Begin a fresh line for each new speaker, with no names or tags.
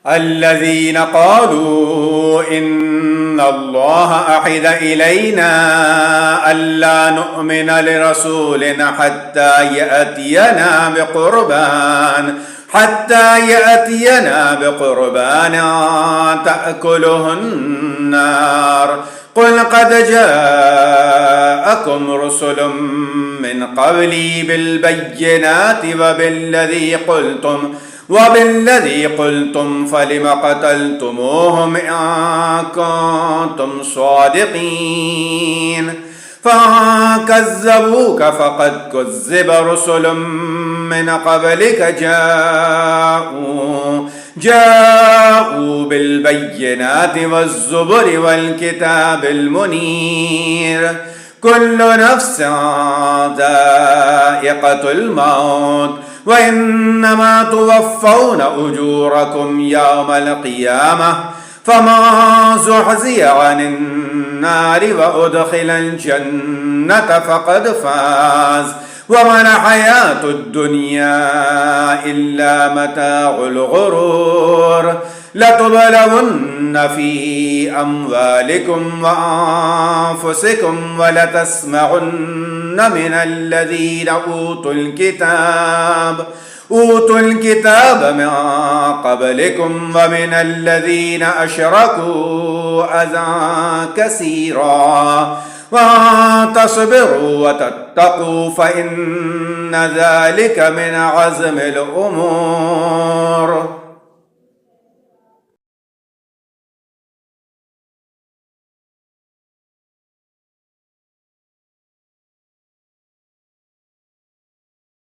الذين قالوا إن الله عهد إلينا ألا نؤمن لرسول حتى يأتينا بقربان تأكله النار. قل قد جاءكم رسل من قبلي بالبينات وبالذي قلتم فلم قتلتموهم إن كنتم صادقين. فكذبوك فقد كذب رسل من قبلك جاءوا بالبينات والزبر والكتاب المنير. كل نفس ذائقة الموت وإنما توفون أجوركم يوم القيامة. فمن زحزح عن النار وأدخل الجنة فقد فاز وما الحياة الدنيا إلا متاع الغرور. لتبلون في أموالكم وأنفسكم ولتسمعن من الذين أوتوا الكتاب من قبلكم ومن الذين أشركوا أذى كثيرا وأن تصبروا وتتقوا فإن ذلك من عزم الأمور.